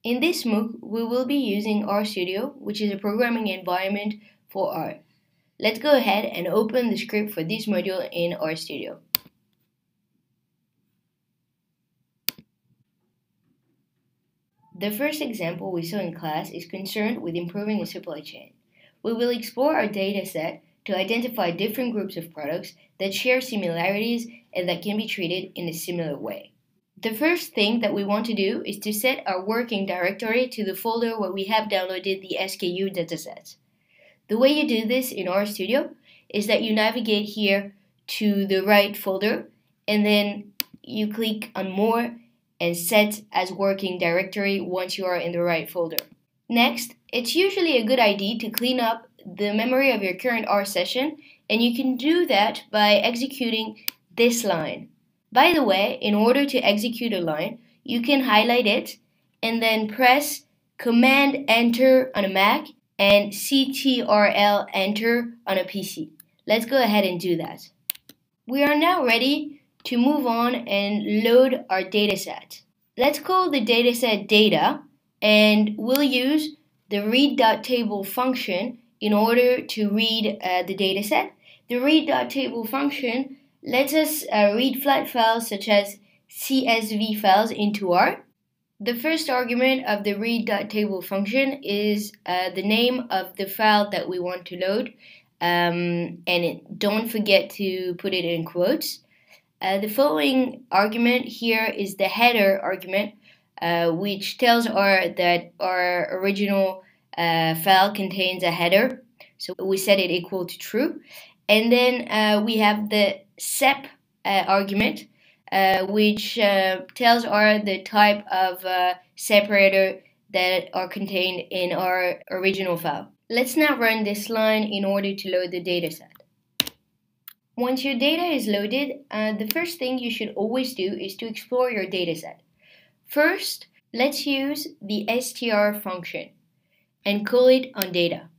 In this MOOC, we will be using RStudio, which is a programming environment for R. Let's go ahead and open the script for this module in RStudio. The first example we saw in class is concerned with improving a supply chain. We will explore our data set to identify different groups of products that share similarities and that can be treated in a similar way. The first thing that we want to do is to set our working directory to the folder where we have downloaded the SKU datasets. The way you do this in RStudio is that you navigate here to the right folder and then you click on More and Set as Working Directory once you are in the right folder. Next, it's usually a good idea to clean up the memory of your current R session, and you can do that by executing this line. By the way, in order to execute a line, you can highlight it and then press Command Enter on a Mac and Ctrl Enter on a PC. Let's go ahead and do that. We are now ready to move on and load our dataset. Let's call the dataset data, and we'll use the read.table function in order to read the dataset. The read.table function lets us read flat files such as CSV files into R. The first argument of the read.table function is the name of the file that we want to load, and don't forget to put it in quotes. The following argument here is the header argument, which tells R that our original file contains a header, so we set it equal to true. And then we have the sep argument, which tells R the type of separator that are contained in our original file. Let's now run this line in order to load the dataset. Once your data is loaded, the first thing you should always do is to explore your dataset. First, let's use the str function and call it on data.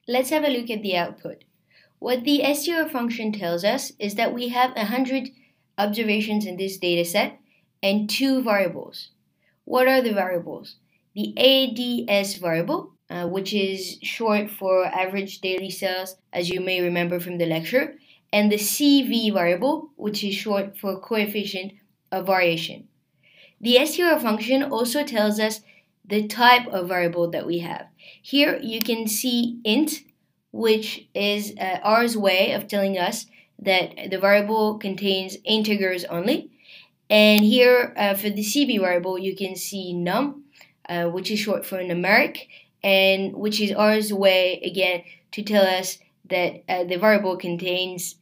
Let's have a look at the output. What the str function tells us is that we have 100 observations in this dataset and 2 variables. What are the variables? The ADS variable, which is short for average daily sales, as you may remember from the lecture, and the CV variable, which is short for coefficient of variation. The str function also tells us the type of variable that we have. Here you can see int, which is R's way of telling us that the variable contains integers only. And here for the CV variable you can see num, which is short for numeric, and which is R's way again to tell us that the variable contains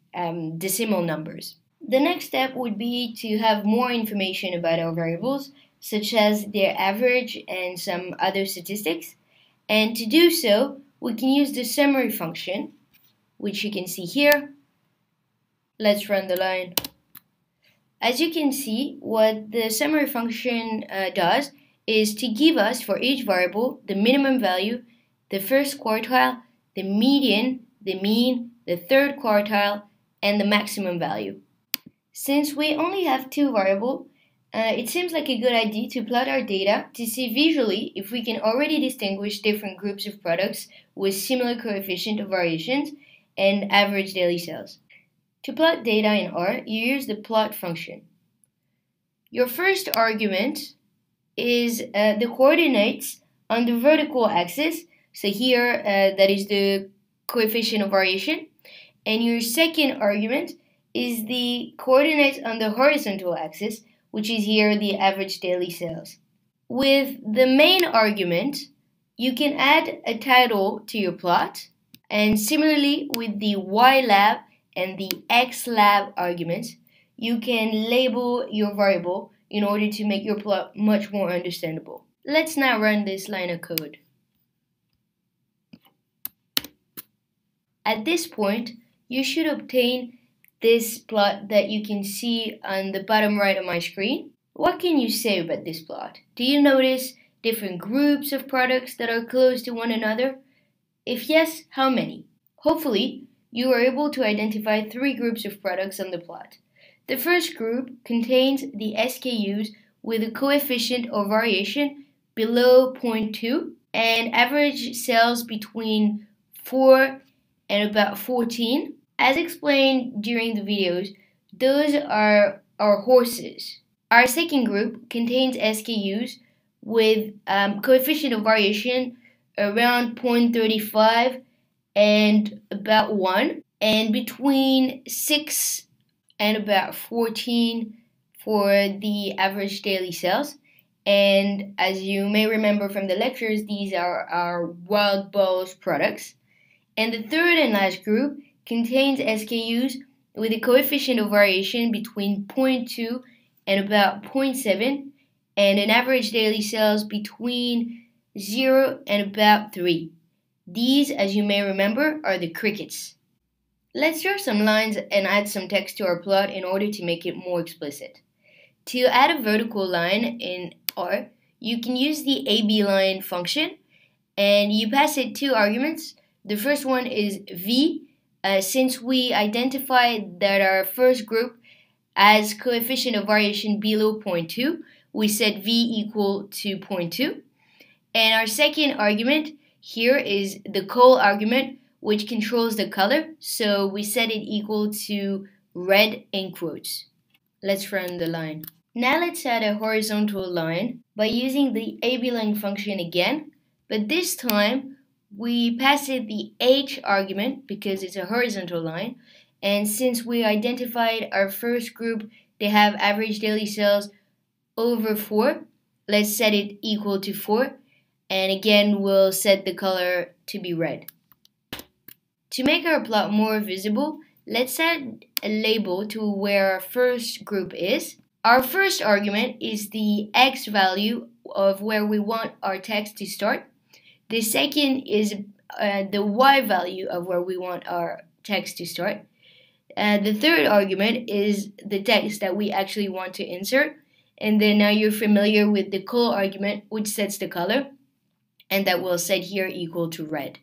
decimal numbers. The next step would be to have more information about our variables, such as their average and some other statistics. And to do so, we can use the summary function, which you can see here. Let's run the line. As you can see, what the summary function does is to give us for each variable the minimum value, the first quartile, the median, the mean, the third quartile, and the maximum value. Since we only have 2 variables, it seems like a good idea to plot our data to see visually if we can already distinguish different groups of products with similar coefficient of variations and average daily sales. To plot data in R, you use the plot function. Your first argument is the coordinates on the vertical axis, so here that is the coefficient of variation, and your second argument is the coordinates on the horizontal axis, which is here the average daily sales. With the main argument, you can add a title to your plot, and similarly with the ylab and the xlab arguments, you can label your variable in order to make your plot much more understandable. Let's now run this line of code. At this point, you should obtain this plot that you can see on the bottom right of my screen. What can you say about this plot? Do you notice different groups of products that are close to one another? If yes, how many? Hopefully, you are able to identify 3 groups of products on the plot. The first group contains the SKUs with a coefficient of variation below 0.2 and average sales between 4 and about 14. As explained during the videos, those are our horses. Our second group contains SKUs with coefficient of variation around 0.35 and about 1, and between 6 and about 14 for the average daily sales. And as you may remember from the lectures, these are our wild balls products. And the third and last group contains SKUs with a coefficient of variation between 0.2 and about 0.7 and an average daily sales between 0 and about 3. These, as you may remember, are the crickets. Let's draw some lines and add some text to our plot in order to make it more explicit. To add a vertical line in R, you can use the AB line function and you pass it two arguments. The first one is V, since we identified that our first group has coefficient of variation below 0.2, we set V equal to 0.2. And our second argument here is the col argument, which controls the color, so we set it equal to red in quotes. Let's run the line. Now let's add a horizontal line by using the AB line function again, but this time we pass it the H argument because it's a horizontal line, and since we identified our first group, they have average daily sales over 4, let's set it equal to 4, and again we'll set the color to be red. To make our plot more visible, let's add a label to where our first group is. Our first argument is the X value of where we want our text to start. The second is the Y value of where we want our text to start. The third argument is the text that we actually want to insert. And then now you're familiar with the col argument, which sets the color, and that will set here equal to red.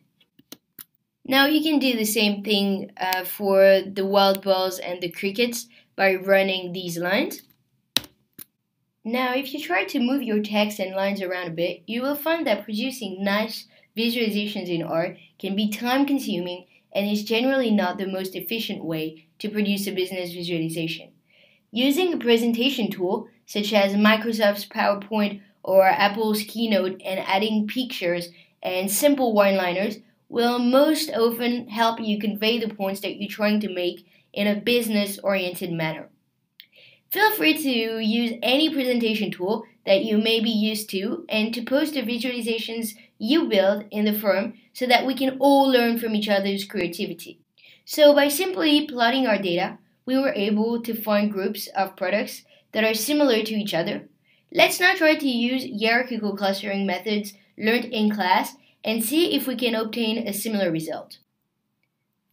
Now you can do the same thing for the wild balls and the crickets by running these lines. Now if you try to move your text and lines around a bit, you will find that producing nice visualizations in R can be time consuming and is generally not the most efficient way to produce a business visualization. Using a presentation tool such as Microsoft's PowerPoint or Apple's Keynote and adding pictures and simple one-liners will most often help you convey the points that you're trying to make in a business-oriented manner. Feel free to use any presentation tool that you may be used to and to post the visualizations you build in the forum so that we can all learn from each other's creativity. So by simply plotting our data, we were able to find groups of products that are similar to each other. Let's now try to use hierarchical clustering methods learned in class and see if we can obtain a similar result.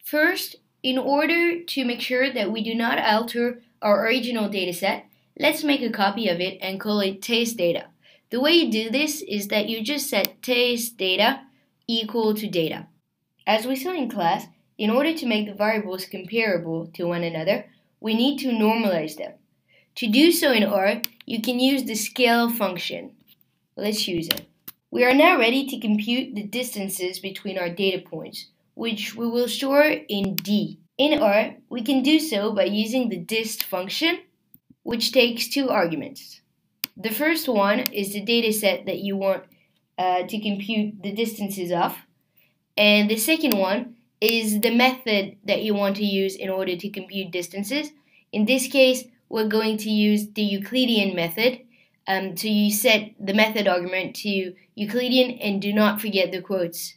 First, in order to make sure that we do not alter our original dataset, let's make a copy of it and call it taste data. The way you do this is that you just set taste data equal to data. As we saw in class, in order to make the variables comparable to one another, we need to normalize them. To do so in R, you can use the scale function. Let's use it. We are now ready to compute the distances between our data points, which we will store in D. In R, we can do so by using the dist function, which takes two arguments. The first one is the dataset that you want to compute the distances of, and the second one is the method that you want to use in order to compute distances. In this case, we're going to use the Euclidean method. So you set the method argument to Euclidean and do not forget the quotes.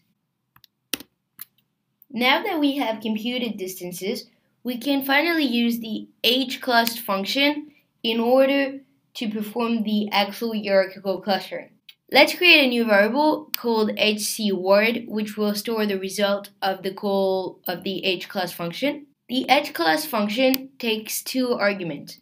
Now that we have computed distances, we can finally use the hclust function in order to perform the actual hierarchical clustering. Let's create a new variable called hcword, which will store the result of the call of the hclust function. The hclust function takes two arguments.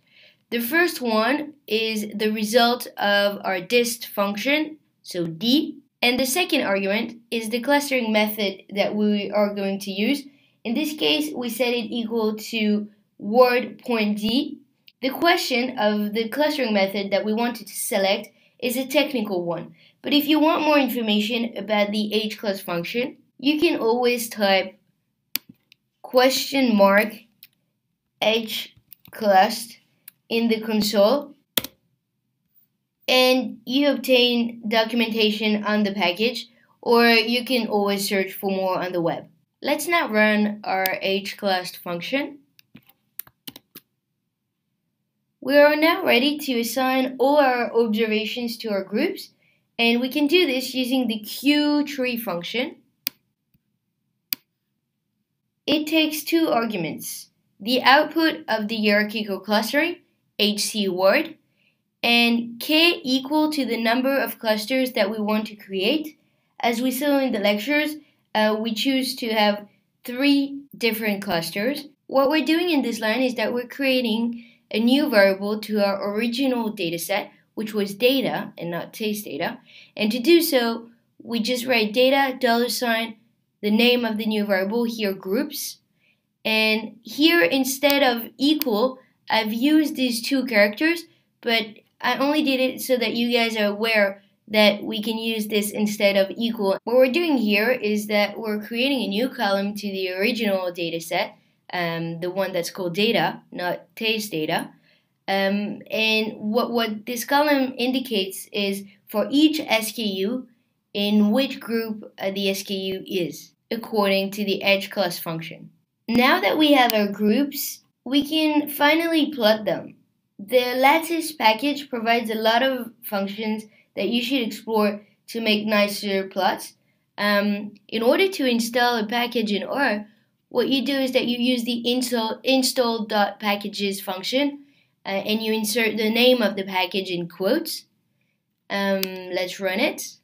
The first one is the result of our dist function, so D, and the second argument is the clustering method that we are going to use. In this case, we set it equal to word.d, The question of the clustering method that we wanted to select is a technical one, but if you want more information about the hclust function, you can always type $hclust in the console and you obtain documentation on the package, or you can always search for more on the web. Let's now run our hclust function. We are now ready to assign all our observations to our groups, and we can do this using the queue_tree function. It takes two arguments, the output of the hierarchical clustering, HC word, and k equal to the number of clusters that we want to create. As we saw in the lectures, we choose to have 3 different clusters. What we're doing in this line is that we're creating a new variable to our original dataset, which was data and not taste data. And to do so, we just write data, $, the name of the new variable, here groups. And here, instead of equal, I've used these 2 characters, but I only did it so that you guys are aware that we can use this instead of equal. What we're doing here is that we're creating a new column to the original data set, the one that's called data, not taste data. And what this column indicates is for each SKU, in which group the SKU is, according to the hclust function. Now that we have our groups, we can finally plot them. The lattice package provides a lot of functions that you should explore to make nicer plots. In order to install a package in R, what you do is that you use the install.packages function and you insert the name of the package in quotes. Let's run it.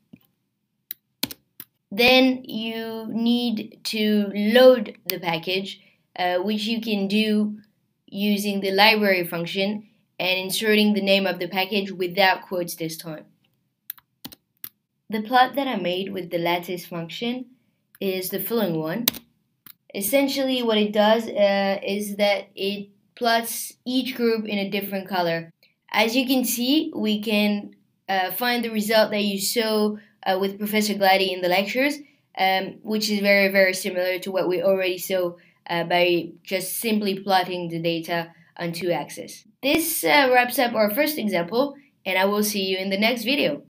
Then you need to load the package, which you can do using the library function and inserting the name of the package without quotes this time. The plot that I made with the lattice function is the following one. Essentially what it does is that it plots each group in a different color. As you can see, we can find the result that you saw with Professor Glady in the lectures, which is very, very similar to what we already saw by just simply plotting the data on 2 axes. This wraps up our first example, and I will see you in the next video.